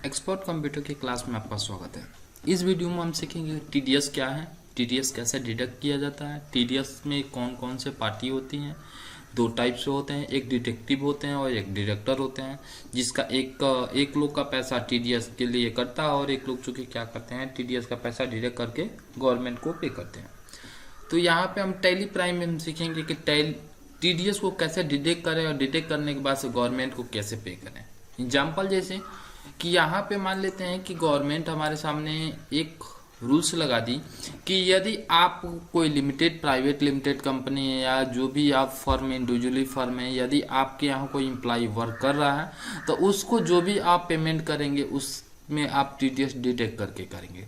Expert computer की class में आपका स्वागत है। इस वीडियो में हम सीखेंगे टीडीएस क्या है, टीडीएस कैसे डिडक्ट किया जाता है, टीडीएस में कौन कौन से पार्टी होती हैं। दो टाइप से होते हैं, एक डिटेक्टिव होते हैं और एक डिडक्टर होते हैं, जिसका एक लोग का पैसा टीडीएस के लिए कटता है और एक लोग चूँकि क्या करते हैं टीडीएस का पैसा डिडक्ट करके गवर्नमेंट को पे करते हैं। तो यहाँ पे हम टैली प्राइम में हम सीखेंगे कि टीडीएस को कैसे डिटेक्ट करें और डिटेक्ट करने के बाद से गवर्नमेंट को कैसे पे करें। एग्जाम्पल जैसे कि यहाँ पे मान लेते हैं कि गवर्नमेंट हमारे सामने एक रूल्स लगा दी कि यदि आप कोई लिमिटेड प्राइवेट लिमिटेड कंपनी है या जो भी आप फर्म इंडिविजुअली फर्म है, यदि आपके यहाँ कोई एम्प्लॉय वर्क कर रहा है तो उसको जो भी आप पेमेंट करेंगे उसमें आप टीडीएस डिटेक्ट करके करेंगे।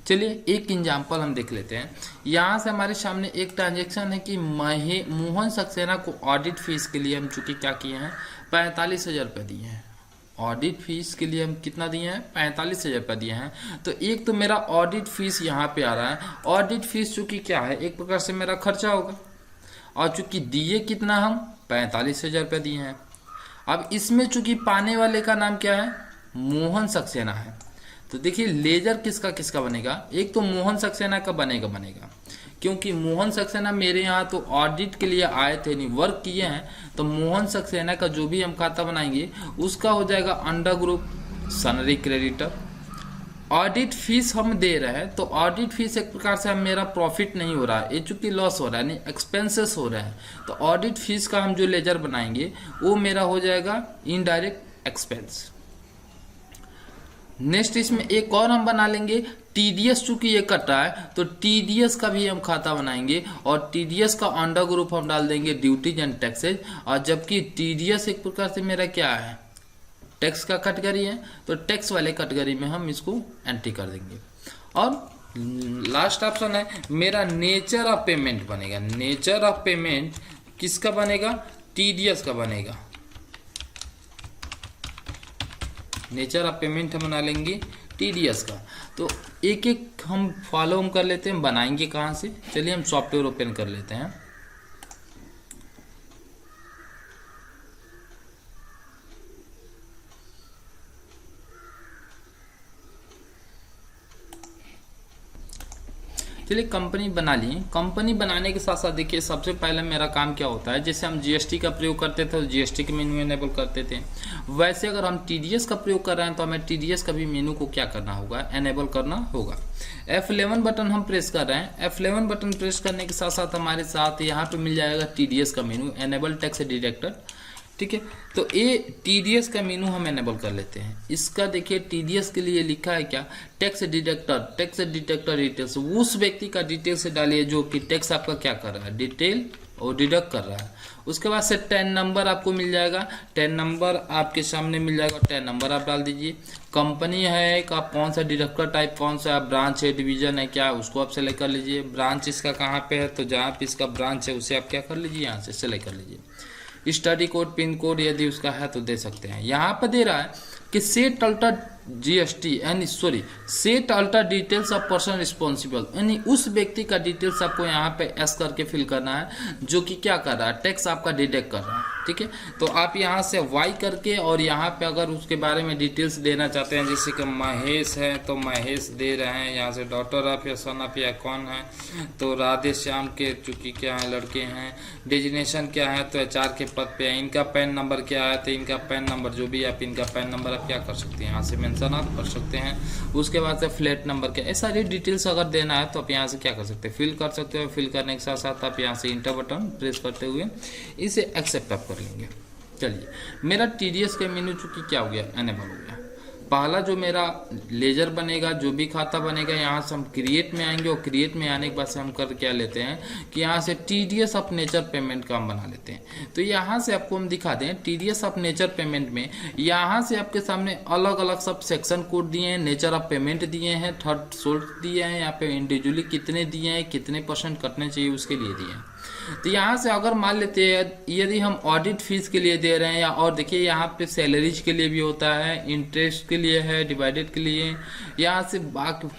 चलिए एक एग्जाम्पल हम देख लेते हैं। यहाँ से हमारे सामने एक ट्रांजेक्शन है कि मोहन सक्सेना को ऑडिट फीस के लिए हम चूंकि क्या किए हैं 45,000 रुपये दिए हैं। ऑडिट फीस के लिए हम कितना दिए हैं 45,000 रुपये दिए हैं। तो एक तो मेरा ऑडिट फीस यहाँ पे आ रहा है। ऑडिट फीस चूंकि क्या है एक प्रकार से मेरा खर्चा होगा और चूंकि दिए कितना हम 45,000 रुपये दिए हैं। अब इसमें चूंकि पाने वाले का नाम क्या है मोहन सक्सेना है। तो देखिए लेजर किसका किसका बनेगा, एक तो मोहन सक्सेना का बनेगा क्योंकि मोहन सक्सेना मेरे यहाँ तो ऑडिट के लिए आए थे, नहीं वर्क किए हैं। तो मोहन सक्सेना का जो भी हम खाता बनाएंगे उसका हो जाएगा under group सनरी creditor. Audit fees हम दे रहे हैं तो ऑडिट फीस एक प्रकार से हम मेरा प्रॉफिट नहीं हो रहा है, ये चूंकि लॉस हो रहा है, नहीं एक्सपेंसेस हो रहे हैं। तो ऑडिट फीस का हम जो लेजर बनाएंगे वो मेरा हो जाएगा इनडायरेक्ट एक्सपेंस। नेक्स्ट इसमें एक और हम बना लेंगे टीडीएस, चूंकि ये कटा है तो टीडीएस का भी हम खाता बनाएंगे और टीडीएस का अंडर ग्रुप हम डाल देंगे ड्यूटीज एंड टैक्सेज। और जबकि टीडीएस एक प्रकार से मेरा क्या है टैक्स का कैटेगरी है तो टैक्स वाले कैटेगरी में हम इसको एंट्री कर देंगे। और लास्ट ऑप्शन है मेरा नेचर ऑफ पेमेंट बनेगा। नेचर ऑफ पेमेंट किसका बनेगा टीडीएस का बनेगा। नेचर ऑफ पेमेंट हम बना लेंगे टीडीएस का। तो एक एक हम फॉलो हम कर लेते हैं, बनाएंगे कहाँ से। चलिए हम सॉफ्टवेयर ओपन कर लेते हैं। चलिए कंपनी बना लिए। कंपनी बनाने के साथ साथ देखिए सबसे पहले मेरा काम क्या होता है, जैसे हम जीएसटी का प्रयोग करते थे तो जीएसटी के मेनू एनेबल करते थे, वैसे अगर हम टीडीएस का प्रयोग कर रहे हैं तो हमें टीडीएस का भी मेनू को क्या करना होगा एनेबल करना होगा। F11 बटन हम प्रेस कर रहे हैं। F11 बटन प्रेस करने के साथ साथ हमारे साथ यहाँ पे मिल जाएगा टीडीएस का मेनू एनेबल टैक्स डिडक्टर। ठीक है, तो ये टीडीएस का मेनू हम एनेबल कर लेते हैं। इसका देखिए टीडीएस के लिए लिखा है क्या टैक्स डिडक्टर डिटेल्स। उस व्यक्ति का डिटेल से डालिए जो कि टैक्स आपका क्या कर रहा है डिटेल और डिडक्ट कर रहा है। उसके बाद से 10 नंबर आपको मिल जाएगा। 10 नंबर आपके सामने मिल जाएगा, 10 नंबर आप डाल दीजिए। कंपनी है कि आप कौन सा डिडक्टर टाइप कौन सा ब्रांच है डिवीजन है क्या उसको आप सेलेक्ट कर लीजिए। ब्रांच इसका कहाँ पे है तो जहाँ पे इसका ब्रांच है उसे आप क्या कर लीजिए यहाँ से सेलेक्ट कर लीजिए। स्टडी कोड पिन कोड यदि उसका है तो दे सकते हैं। यहाँ पर दे रहा है कि सेट अल्टर जीएसटी यानी set alter details of person responsible, यानी उस व्यक्ति का डिटेल्स आपको यहाँ पे एस करके फिल करना है जो कि क्या कर रहा है टैक्स आपका डिडक्ट कर रहा है। ठीक है, तो आप यहाँ से वाई करके और यहाँ पे अगर उसके बारे में डिटेल्स देना चाहते हैं जैसे कि महेश है तो महेश दे रहे हैं। यहाँ से डॉटर ऑफ या सन ऑफ या कौन है तो राधे श्याम के चूंकि क्या है लड़के हैं। डेजिग्नेशन क्या है तो एचआर के पद पे है। इनका पैन नंबर क्या है तो इनका पैन नंबर जो भी आप इनका पैन नंबर आप क्या कर सकते हैं यहाँ से मेंशन आप कर सकते हैं। उसके बाद से फ्लैट नंबर क्या ये सारी डिटेल्स अगर देना है तो आप यहाँ से क्या कर सकते हैं फिल कर सकते हो। फिल करने के साथ साथ आप यहाँ से इंटर बटन प्रेस करते हुए इसे एक्सेप्ट आप कर लेंगे। चलिए मेरा टीडीएस का मेनू चूंकि क्या हो गया एनेबल हो गया। पहला जो मेरा लेजर बनेगा जो भी खाता बनेगा यहाँ से हम क्रिएट में आएंगे और क्रिएट में आने के बाद से हम कर क्या लेते हैं कि यहाँ से टीडीएस ऑफ नेचर पेमेंट का हम बना लेते हैं। तो यहाँ से आपको हम दिखा दें टीडीएस ऑफ नेचर पेमेंट में यहाँ से आपके सामने अलग अलग सब सेक्शन कोड दिए हैं, नेचर ऑफ पेमेंट दिए हैं, थर्ड सोल्ट दिए हैं, यहाँ पे इंडिविजुअली कितने दिए हैं, कितने % कटने चाहिए उसके लिए दिए हैं। तो यहाँ से अगर मान लेते हैं यदि हम ऑडिट फीस के लिए दे रहे हैं, या और देखिए यहाँ पे सैलरीज के लिए भी होता है, इंटरेस्ट के लिए है, डिवाइडेड के लिए, यहाँ से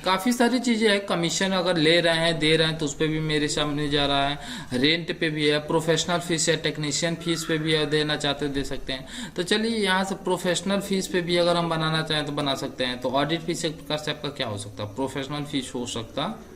काफ़ी सारी चीज़ें हैं। कमीशन अगर ले रहे हैं दे रहे हैं तो उस पर भी मेरे सामने जा रहा है, रेंट पे भी है, प्रोफेशनल फीस है, टेक्नीशियन फीस पे भी है, देना चाहते हो दे सकते हैं। तो चलिए यहाँ से प्रोफेशनल फीस पे भी अगर हम बनाना चाहें तो बना सकते हैं। तो ऑडिट फीस एक प्रकार से आपका क्या हो सकता है, प्रोफेशनल फीस हो सकता है।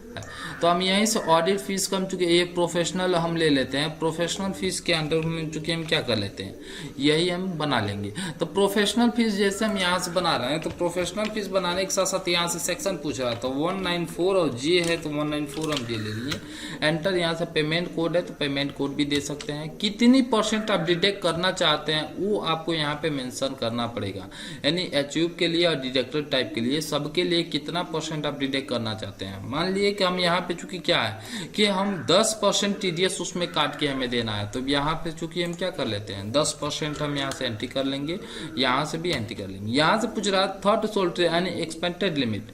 तो हम यहीं से ऑडिट फीस कम चुके ये प्रोफेशनल हम ले लेते हैं, प्रोफेशनल फीस के अंडर में चूंकि हम क्या कर लेते हैं, यही हम बना लेंगे। तो प्रोफेशनल फीस जैसे हम यहाँ से बना रहे हैं, तो प्रोफेशनल फीस बनाने के साथ साथ यहाँ से सेक्शन पूछ रहा था 194 और जी है तो 194 हम जी ले लिए। एंटर, यहाँ से पेमेंट कोड है तो पेमेंट कोड भी दे सकते हैं। कितनी % आप डिडक्ट करना चाहते हैं वो आपको यहाँ पे मेंशन करना पड़ेगा, यानी एचयूब के लिए और डिडक्टर टाइप के लिए सबके लिए कितना % आप डिडक्ट करना चाहते हैं। मान लिए कि हम यहाँ पे चूंकि क्या है कि हम 10% टीडीएस उसमें काट के हमें देना है, तो यहाँ पे चूंकि हम क्या कर लेते हैं 10% हम यहाँ से एंट्री कर लेंगे, यहाँ से भी एंट्री कर लेंगे। यहाँ से पूछ रहा है थर्ड सोल्ट्री यानी एक्सपेंडेड लिमिट,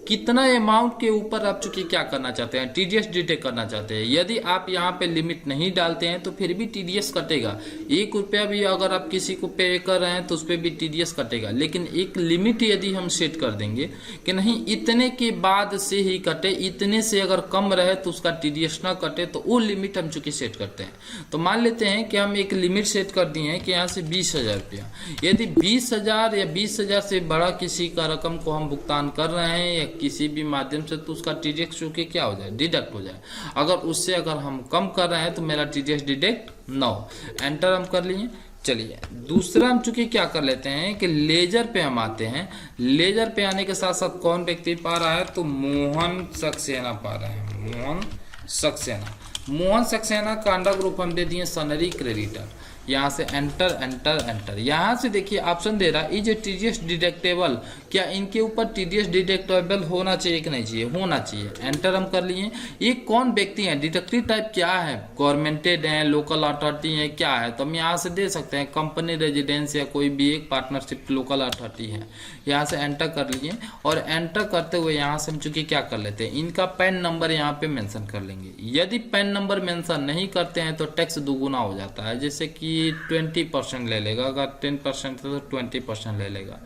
कितना अमाउंट के ऊपर आप चूंकि क्या करना चाहते हैं, टीडीएस डिटेक्ट करना चाहते हैं। यदि आप यहाँ पे लिमिट नहीं डालते हैं तो फिर भी टीडीएस कटेगा। 1 रुपया भी अगर आप किसी को पे कर रहे हैं तो उस पर भी टीडीएस कटेगा। लेकिन एक लिमिट यदि हम सेट कर देंगे कि नहीं इतने के बाद से ही कटे, इतने से अगर कम रहे तो उसका टीडीएस ना कटे, तो वो लिमिट हम चूंकि सेट करते हैं। तो मान लेते हैं कि हम एक लिमिट सेट कर दिए हैं कि यहाँ से 20,000 रुपया, यदि 20,000 या 20,000 से बड़ा किसी का रकम को हम भुगतान कर रहे हैं या किसी भी माध्यम से, तो उसका टीडीएस चूंकि क्या हो जाए, डिडक्ट हो जाए। अगर उससे अगर हम कम कर रहे हैं तो मेरा टीडीएस डिडक्ट ना हो। एंटर हम कर लिए। चलिए दूसरा हम चूंकि क्या कर लेते हैं कि लेजर पे हम आते हैं। लेजर पे आने के साथ साथ कौन व्यक्ति पा रहा है, तो मोहन सक्सेना पा रहे हैं, मोहन सक्सेना। मोहन सक्सेना का अंडर ग्रुप हम दे दिए सनरी क्रेडिटर। यहाँ से एंटर एंटर एंटर, यहाँ से देखिए ऑप्शन दे रहा है इज टीडीएस डिडक्टेबल, क्या इनके ऊपर टीडीएस डिडक्टेबल होना चाहिए कि नहीं चाहिए, होना चाहिए। एंटर हम कर लिए। ये कौन व्यक्ति हैं, डिडक्टिव टाइप क्या है, गवर्नमेंटेड है, लोकल अथॉरिटी है, क्या है, तो हम यहाँ से दे सकते हैं कंपनी, रेजिडेंस या कोई भी एक पार्टनरशिप लोकल अथॉरिटी है। यहाँ से एंटर कर लिए और एंटर करते हुए यहाँ से हम चूंकि क्या कर लेते हैं, इनका पैन नंबर यहाँ पे मेंशन कर लेंगे। यदि पैन नंबर मेंशन नहीं करते हैं तो टैक्स दुगुना हो जाता है, जैसे कि 20% ले लेगा, अगर 10% तो 20% ले लेगा,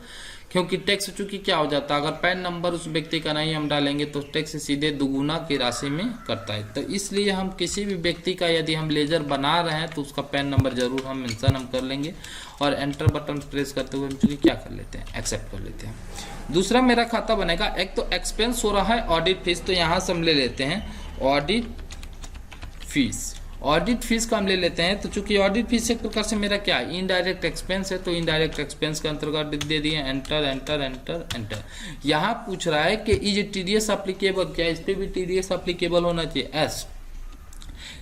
क्योंकि टैक्स चूंकि क्या हो जाता है, अगर पैन नंबर उस व्यक्ति का नहीं हम डालेंगे तो टैक्स सीधे दुगुना की राशि में करता है। तो इसलिए हम किसी भी व्यक्ति का यदि हम लेजर बना रहे हैं तो उसका पैन नंबर जरूर हम मेंशन हम कर लेंगे और एंटर बटन प्रेस करते हुए हम चूंकि क्या कर लेते हैं, एक्सेप्ट कर लेते हैं। दूसरा मेरा खाता बनेगा, एक तो एक्सपेंस हो रहा है ऑडिट फीस, तो यहाँ से हम ले लेते हैं ऑडिट फीस। ऑडिट फीस का हम ले लेते हैं, तो चूंकि ऑडिट फीस एक प्रकार से मेरा क्या है, इनडायरेक्ट एक्सपेंस है, तो इनडायरेक्ट एक्सपेंस के अंतर्गत दे दिए। Enter enter enter enter. यहाँ पूछ रहा है कि इज टीडीएस एप्लीकेबल, क्या इस पे भी टीडीएस एप्लीकेबल होना चाहिए, एस।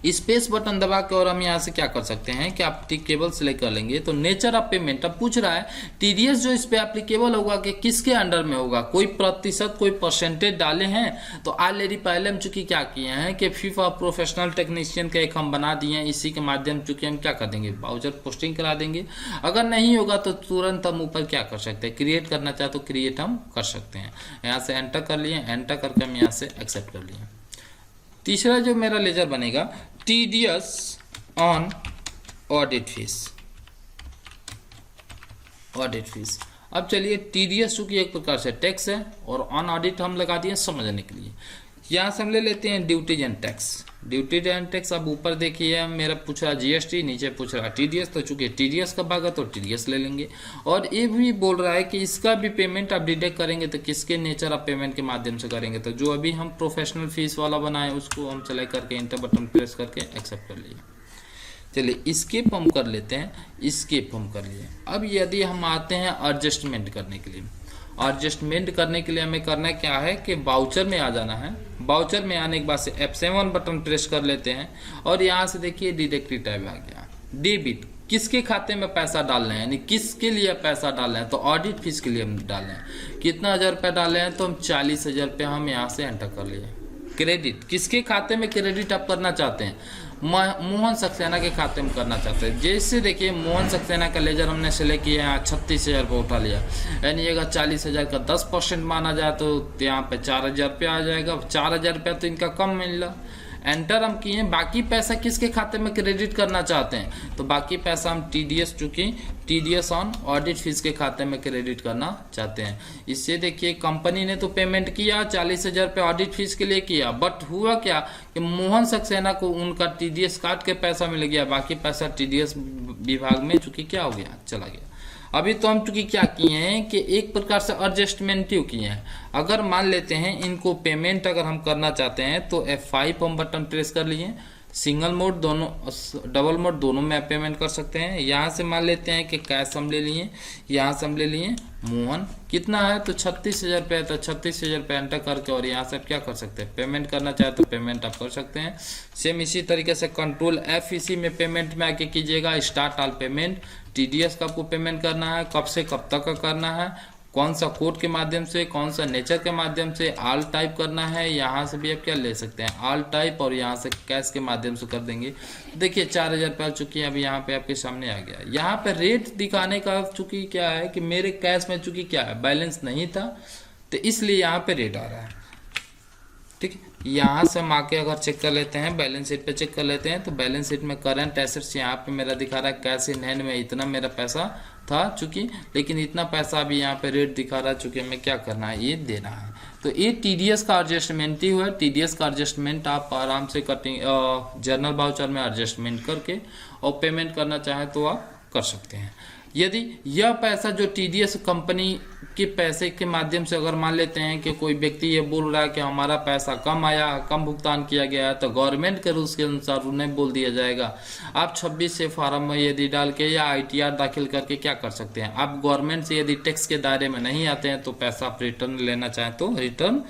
स्पेस बटन दबा के और हम यहाँ से क्या कर सकते हैं कि एप्लीकेबल सिलेक्ट कर लेंगे। तो नेचर ऑफ पेमेंट अब पूछ रहा है टीडीएस जो इस पे एप्लीकेबल होगा कि किसके अंडर में होगा, कोई प्रतिशत कोई परसेंटेज डाले हैं। तो ऑलरेडी पहले हम चूंकि क्या किए हैं कि फीफा प्रोफेशनल टेक्नीशियन का एक हम बना दिए हैं, इसी के माध्यम चूंकि हम क्या कर देंगे, वाउचर पोस्टिंग करा देंगे। अगर नहीं होगा तो तुरंत हम ऊपर क्या कर सकते हैं, क्रिएट करना चाहे तो क्रिएट हम कर सकते हैं। यहाँ से एंटर कर लिए, एंटर करके हम यहाँ से एक्सेप्ट कर लिए। तीसरा जो मेरा लेजर बनेगा TDS on audit fees, audit fees. अब चलिए टीडीएस चूंकि एक प्रकार से टैक्स है और ऑन ऑडिट हम लगा दिए समझने के लिए। यहाँ से हम ले लेते हैं duties and tax. Duties and tax अब ऊपर देखिए मेरा पूछ रहा जीएसटी, नीचे पूछ रहा टीडीएस, तो चूंकि टीडीएस का भाग है तो टीडीएस ले लेंगे। और ये भी बोल रहा है कि इसका भी पेमेंट आप डिडक्ट करेंगे तो किसके नेचर ऑफ पेमेंट के माध्यम से करेंगे, तो जो अभी हम प्रोफेशनल फीस वाला बनाए उसको हम सेलेक्ट करके इंटर बटन प्रेस करके एक्सेप्ट कर लिए। चलिए स्किप हम कर लेते हैं, स्किप हम कर लिए। अब यदि हम आते हैं एडजस्टमेंट करने के लिए, एडजस्टमेंट करने के लिए हमें करना क्या है कि वाउचर में आ जाना है। वाउचर में आने के बाद से F7 बटन प्रेस कर लेते हैं और यहाँ से देखिए डिडक्टिव टाइप आ गया, डेबिट, किसके खाते में पैसा डाल रहे हैं, यानी किसके लिए पैसा डाल रहे हैं, तो ऑडिट फीस के लिए हम डाल रहे हैं। कितना 1000 रुपया डाल रहे हैं, तो हम 40,000 रुपया हम यहाँ से एंटर कर लिए। क्रेडिट, किसके खाते में क्रेडिट आप करना चाहते हैं, मोहन सक्सेना के खाते में करना चाहते हैं। जैसे देखिए मोहन सक्सेना का लेजर हमने सेलेक्ट किया, यहाँ 36,000 रुपये उठा लिया, यानी अगर 40,000 का 10% माना जाए तो यहाँ पे 4,000 रुपया आ जाएगा। 4,000 रुपया तो इनका कम मिल रहा। एंटर हम किए, बाकी पैसा किसके खाते में क्रेडिट करना चाहते हैं, तो बाकी पैसा हम टीडीएस, चूंकि टीडीएस ऑन ऑडिट फीस के खाते में क्रेडिट करना चाहते हैं। इससे देखिए कंपनी ने तो पेमेंट किया 40,000 रुपये ऑडिट फीस के लिए किया, बट हुआ क्या कि मोहन सक्सेना को उनका टीडीएस काट के पैसा मिल गया, बाकी पैसा टीडीएस विभाग में चूंकि क्या हो गया, चला गया। अभी तो हम चूंकि क्या किए हैं कि एक प्रकार से एडजस्टमेंटिव किए हैं। अगर मान लेते हैं इनको पेमेंट अगर हम करना चाहते हैं तो F5 हम बटन प्रेस कर लिए, सिंगल मोड दोनों, डबल मोड दोनों में आप पेमेंट कर सकते हैं। यहाँ से मान लेते हैं कि कैश हम ले लिए, यहाँ से हम ले लिए मोहन, कितना है तो 36,000 रुपये, तो 36,000 रुपये एंटर करके और यहाँ से आप क्या कर सकते हैं, पेमेंट करना चाहे तो पेमेंट आप कर सकते हैं। सेम इसी तरीके से कंट्रोल F इसी में पेमेंट में आके कीजिएगा, स्टार्ट ऑल पेमेंट। टीडीएस का आपको पेमेंट करना है, कब से कब तक का करना है, कौन सा कोड के माध्यम से, कौन सा नेचर के माध्यम से, ऑल टाइप करना है, यहाँ से भी आप क्या ले सकते हैं ऑल टाइप, और यहाँ से कैश के माध्यम से कर देंगे। देखिए 4,000 रुपये आ चुकी है, अभी यहाँ पे आपके सामने आ गया। यहाँ पे रेट दिखाने का चूंकि क्या है कि मेरे कैश में चूंकि क्या है बैलेंस नहीं था, तो इसलिए यहाँ पे रेट आ रहा है। ठीक है, यहाँ से हम आके अगर चेक कर लेते हैं, बैलेंस शीट पे चेक कर लेते हैं, तो बैलेंस शीट में करंट एसेट्स यहाँ पे मेरा दिखा रहा है कैश इन हैंड में इतना मेरा पैसा था चूंकि, लेकिन इतना पैसा अभी यहाँ पे रेट दिखा रहा है चूंकि हमें क्या करना है, ये देना है। तो ये टीडीएस का एडजस्टमेंट ही हुआ। टीडीएस का एडजस्टमेंट आप आराम से कटिंग जर्नल वाउचर में एडजस्टमेंट करके और पेमेंट करना चाहे तो आप कर सकते हैं। यदि यह पैसा जो टीडीएस कंपनी के पैसे के माध्यम से अगर मान लेते हैं कि कोई व्यक्ति ये बोल रहा है कि हमारा पैसा कम आया, कम भुगतान किया गया है, तो गवर्नमेंट के रूल्स के अनुसार उन्हें बोल दिया जाएगा आप 26 से फार्म में यदि डाल के या ITR दाखिल करके क्या कर सकते हैं, आप गवर्नमेंट से यदि टैक्स के दायरे में नहीं आते हैं तो पैसा आप रिटर्न लेना चाहें तो रिटर्न